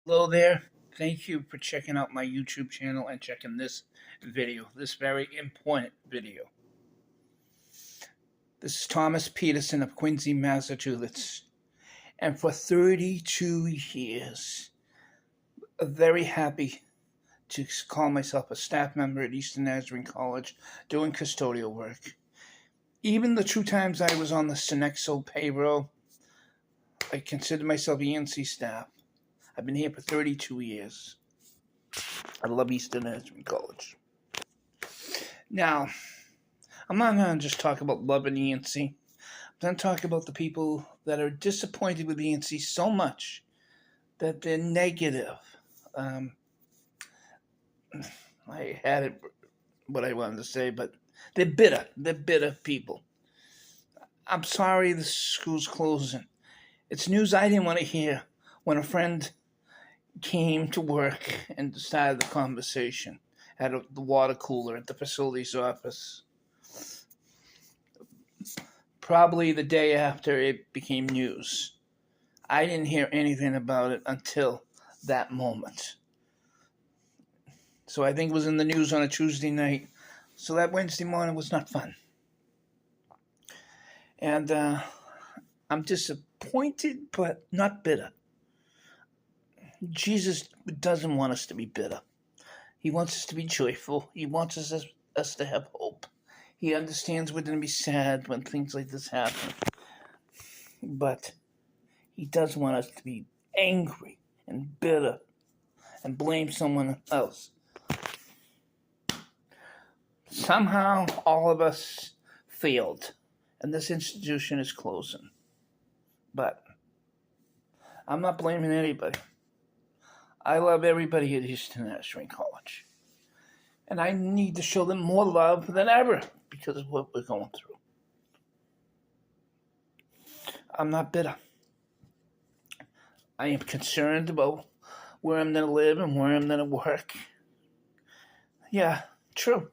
Hello there. Thank you for checking out my YouTube channel and checking this video, this very important video. This is Thomas Peterson of Quincy, Massachusetts. And for 32 years, very happy to call myself a staff member at Eastern Nazarene College doing custodial work. Even the 2 times I was on the Synexo payroll, I consider myself ENC staff. I've been here for 32 years. I love Eastern Nazarene College. Now, I'm not going to just talk about loving ENC. I'm going to talk about the people that are disappointed with ENC so much that they're negative. I had it, what I wanted to say, but they're bitter. They're bitter people. I'm sorry the school's closing. It's news I didn't want to hear when a friend came to work and started the conversation at the water cooler at the facilities office. Probably the day after it became news. I didn't hear anything about it until that moment. So I think it was in the news on a Tuesday night. So that Wednesday morning was not fun. And I'm disappointed, but not bitter. Jesus doesn't want us to be bitter. He wants us to be joyful. He wants us to have hope. He understands we're going to be sad when things like this happen. But he does want us to be angry and bitter and blame someone else. Somehow, all of us failed, and this institution is closing. But I'm not blaming anybody. I love everybody at Eastern Nazarene College. And I need to show them more love than ever because of what we're going through. I'm not bitter. I am concerned about where I'm going to live and where I'm going to work. Yeah, true.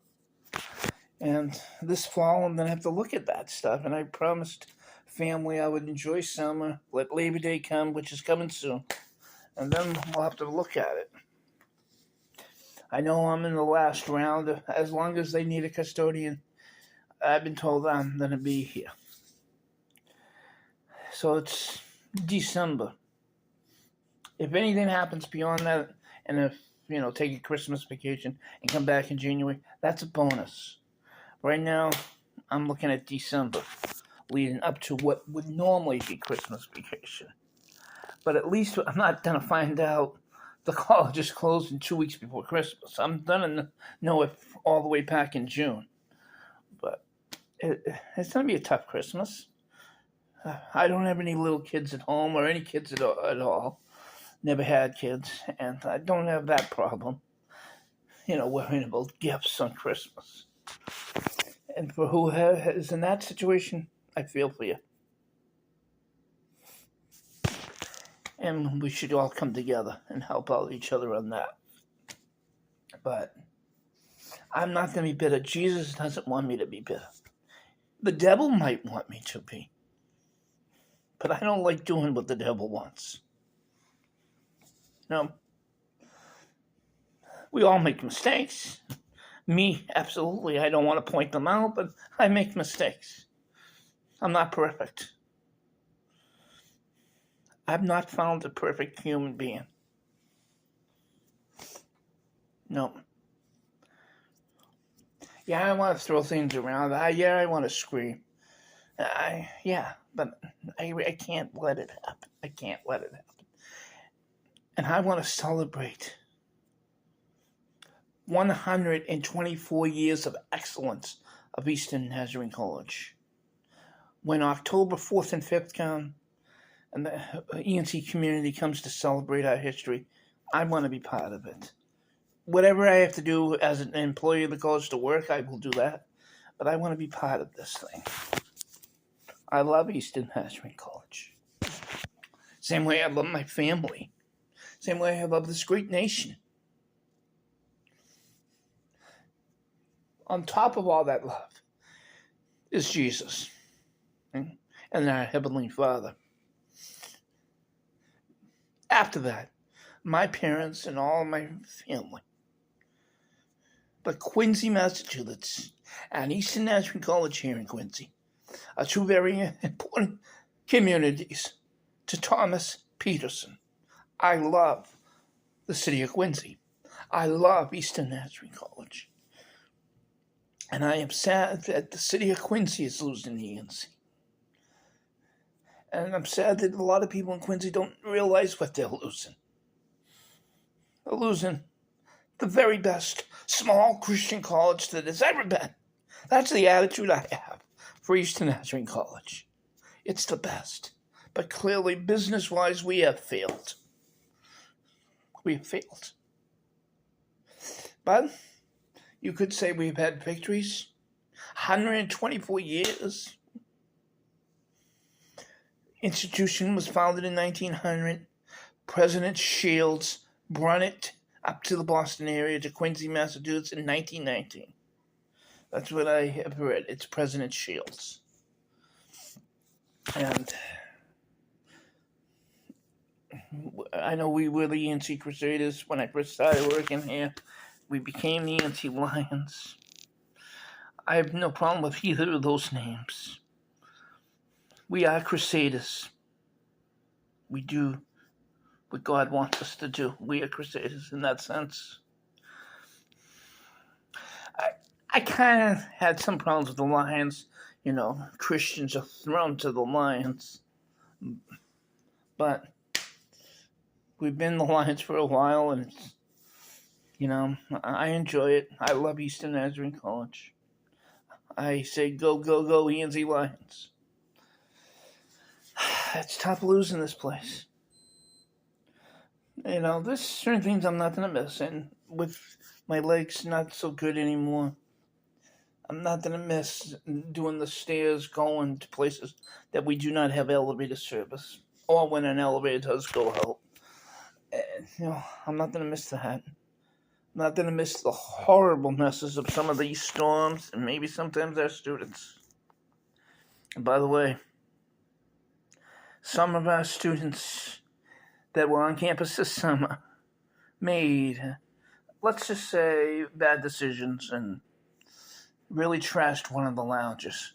And this fall, I'm going to have to look at that stuff. And I promised family I would enjoy summer, let Labor Day come, which is coming soon. And then we'll have to look at it. I know I'm in the last round. As long as they need a custodian, I've been told I'm going to be here. So it's December. If anything happens beyond that, and if, take a Christmas vacation and come back in January, that's a bonus. Right now, I'm looking at December, leading up to what would normally be Christmas vacation. But at least I'm not going to find out the college is closed in 2 weeks before Christmas. I'm going to know it all the way back in June. But it's going to be a tough Christmas. I don't have any little kids at home or any kids at all. Never had kids, and I don't have that problem, worrying about gifts on Christmas. And for who is in that situation, I feel for you. And we should all come together and help out each other on that. But I'm not going to be bitter. Jesus doesn't want me to be bitter. The devil might want me to be. But I don't like doing what the devil wants. We all make mistakes. Me, absolutely. I don't want to point them out, but I make mistakes. I'm not perfect. I've not found a perfect human being. No. Yeah, I want to throw things around. I want to scream. But I can't let it happen. I can't let it happen. And I want to celebrate 124 years of excellence of Eastern Nazarene College. When October 4th and 5th come, and the ENC community comes to celebrate our history, I want to be part of it. Whatever I have to do as an employee of the college to work, I will do that. But I want to be part of this thing. I love Eastern Nazarene College. Same way I love my family. Same way I love this great nation. On top of all that love is Jesus and our Heavenly Father. After that, my parents and all my family. But Quincy, Massachusetts, and Eastern Nazarene College here in Quincy are two very important communities to Thomas Peterson. I love the city of Quincy. I love Eastern Nazarene College. And I am sad that the city of Quincy is losing the ENC. And I'm sad that a lot of people in Quincy don't realize what they're losing. They're losing the very best small Christian college that has ever been. That's the attitude I have for Eastern Nazarene College. It's the best. But clearly, business-wise, we have failed. We have failed. But you could say we've had victories. 124 years. Institution was founded in 1900. President Shields brought it up to the Boston area to Quincy, Massachusetts in 1919. That's what I have read. It's President Shields. And I know we were the ENC Crusaders when I first started working here. We became the ENC Lions. I have no problem with either of those names. We are Crusaders. We do what God wants us to do. We are Crusaders in that sense. I kind of had some problems with the Lions. You know, Christians are thrown to the Lions. But we've been the Lions for a while, and it's, you know, I enjoy it. I love Eastern Nazarene College. I say go, go, go, ENZ Lions. It's tough losing this place. You know, there's certain things I'm not going to miss, and with my legs not so good anymore, I'm not going to miss doing the stairs, going to places that we do not have elevator service, or when an elevator does go out. You know, I'm not going to miss that. I'm not going to miss the horrible messes of some of these storms, and maybe sometimes our students. And by the way, some of our students that were on campus this summer made, let's just say, bad decisions and really trashed one of the lounges.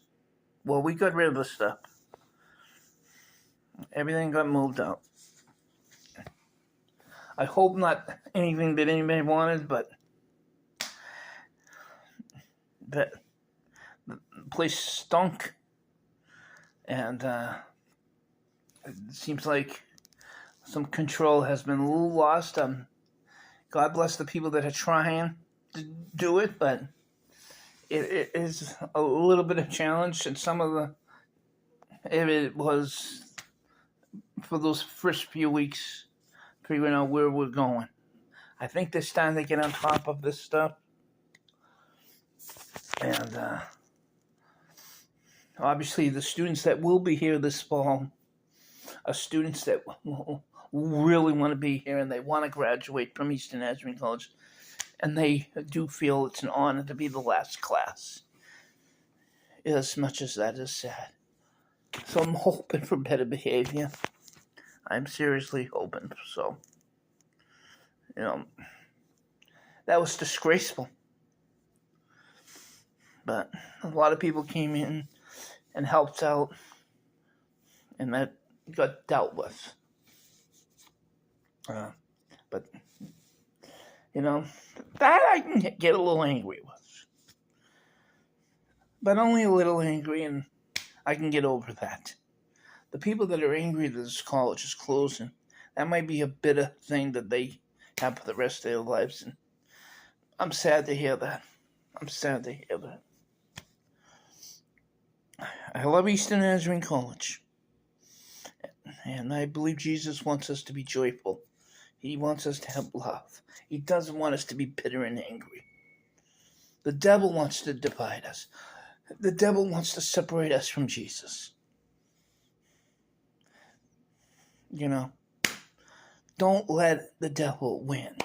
Well, we got rid of the stuff. Everything got moved out. I hope not anything that anybody wanted, but the place stunk, and it seems like some control has been a little lost. God bless the people that are trying to do it, but it is a little bit of a challenge, and some of it was for those first few weeks, figuring out where we're going. I think they're starting to get on top of this stuff, and obviously the students that will be here this fall are students that really want to be here, and they want to graduate from Eastern Nazarene College, and they do feel it's an honor to be the last class, as much as that is sad. So I'm hoping for better behavior. I'm seriously hoping so. You know, that was disgraceful. But a lot of people came in and helped out, and that got dealt with. But, you know, that I can get a little angry with. But only a little angry, and I can get over that. The people that are angry that this college is closing, that might be a bitter thing that they have for the rest of their lives. And I'm sad to hear that. I'm sad to hear that. I love Eastern Nazarene College. And I believe Jesus wants us to be joyful. He wants us to have love. He doesn't want us to be bitter and angry. The devil wants to divide us. The devil wants to separate us from Jesus. You know, don't let the devil win.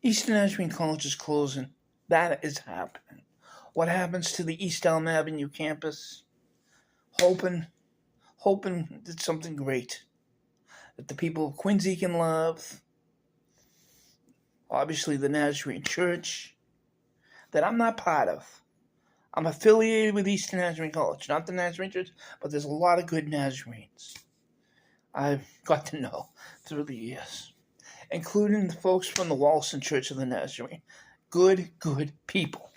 Eastern Nazarene College is closing. That is happening. What happens to the East Elm Avenue campus? Hoping it's something great. that the people of Quincy can love. Obviously, the Nazarene Church, that I'm not part of. I'm affiliated with Eastern Nazarene College, not the Nazarene Church, but there's a lot of good Nazarenes I've got to know through the years, including the folks from the Wallaston Church of the Nazarene. Good people.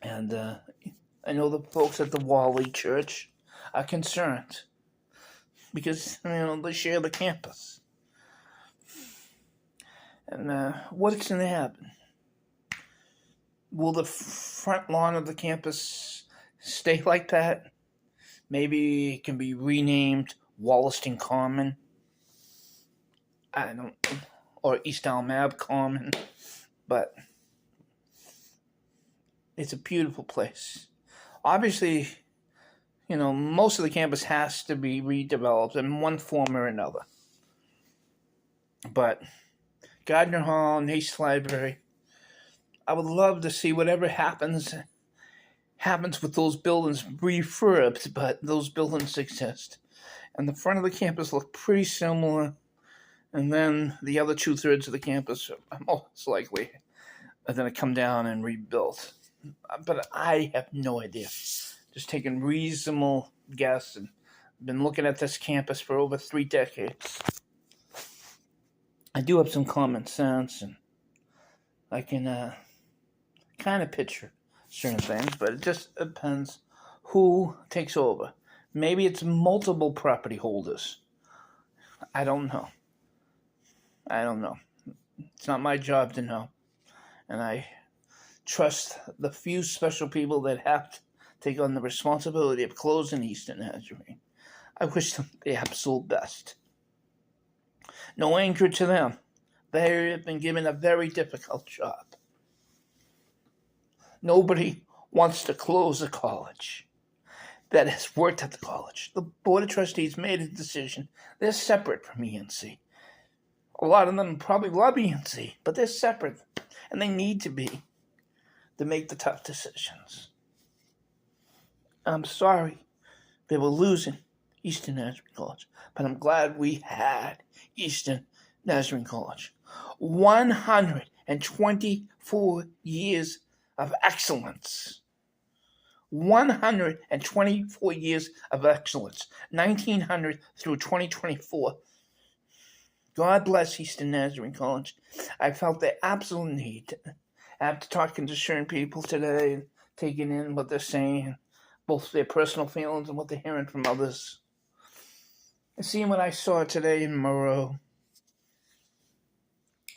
And I know the folks at the Wally Church are concerned because, they share the campus. And what's going to happen? Will the front lawn of the campus stay like that? Maybe it can be renamed Wollaston Common. Or East Almab Common. But it's a beautiful place. Obviously, most of the campus has to be redeveloped in one form or another. But Gardner Hall, Nace Library, I would love to see whatever happens with those buildings refurbed, but those buildings exist. And the front of the campus look pretty similar. And then the other 2/3 of the campus are most likely are going to come down and rebuild. But I have no idea. Just taking reasonable guess, and been looking at this campus for over 3 decades. I do have some common sense, and I can kind of picture certain things, but it just depends who takes over. Maybe it's multiple property holders. I don't know. It's not my job to know. And I trust the few special people that have to take on the responsibility of closing Eastern Nazarene. I wish them the absolute best. No anger to them. They have been given a very difficult job. Nobody wants to close a college that has worked at the college. The Board of Trustees made a decision. They're separate from ENC. A lot of them probably love ENC, but they're separate, and they need to be to make the tough decisions. I'm sorry they were losing Eastern Nazarene College, but I'm glad we had Eastern Nazarene College. 124 years of excellence. 124 years of excellence. 1900 through 2024. God bless Eastern Nazarene College. I felt the absolute need. After talking to certain people today and taking in what they're saying, both their personal feelings and what they're hearing from others. And seeing what I saw today in Moreau.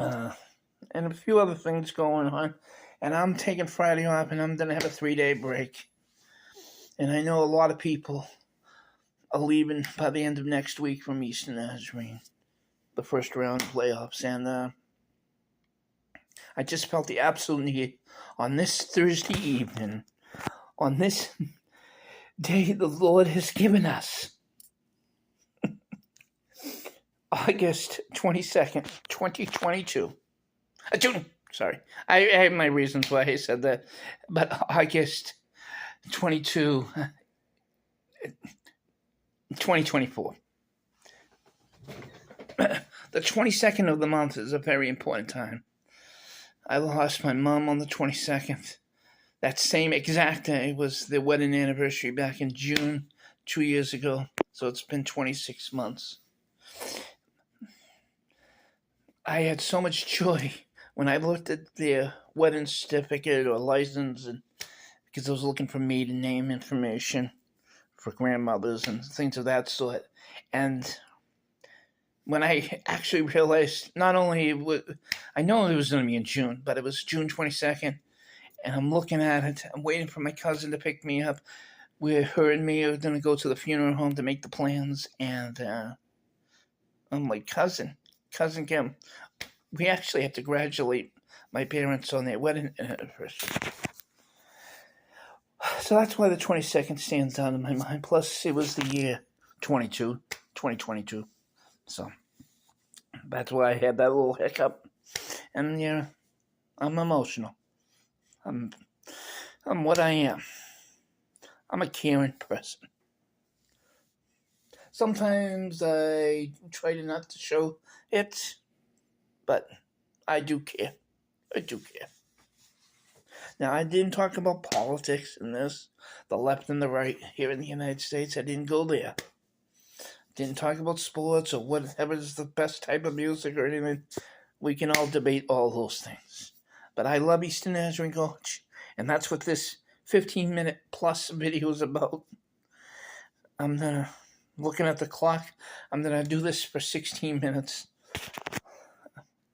And a few other things going on. And I'm taking Friday off, and I'm going to have a 3-day break. And I know a lot of people are leaving by the end of next week from Eastern Nazarene, the first round of playoffs. And I just felt the absolute need on this Thursday evening, on this day the Lord has given us, August 22nd, 2022. June. Sorry. I have my reasons why I said that. But August 22, 2024. The 22nd of the month is a very important time. I lost my mom on the 22nd. That same exact day was the wedding anniversary back in June 2 years ago. So it's been 26 months. I had so much joy when I looked at their wedding certificate or license, and because I was looking for maiden name information for grandmothers and things of that sort. And when I actually realized, not only I know it was going to be in June, but it was June 22nd, and I'm looking at it. I'm waiting for my cousin to pick me up. Her and me are going to go to the funeral home to make the plans, and I'm like, cousin Kim, we actually have to congratulate my parents on their wedding anniversary. So that's why the 22nd stands out in my mind. Plus, it was the year 2022. So that's why I had that little hiccup. And yeah, I'm emotional. I'm what I am. I'm a caring person. Sometimes I try to not to show it, but I do care. I do care. Now, I didn't talk about politics in this, the left and the right here in the United States. I didn't go there. Didn't talk about sports or whatever is the best type of music or anything. We can all debate all those things. But I love Eastern Nazarene College, and that's what this 15-minute plus video is about. I'm gonna, looking at the clock, I'm gonna do this for 16 minutes.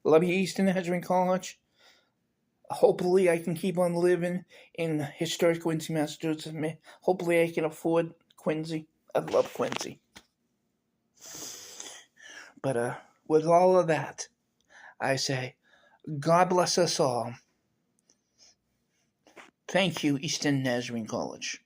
Love you, Eastern Nazarene College. Hopefully I can keep on living in historic Quincy, Massachusetts. Hopefully I can afford Quincy. I love Quincy. But with all of that, I say, God bless us all. Thank you, Eastern Nazarene College.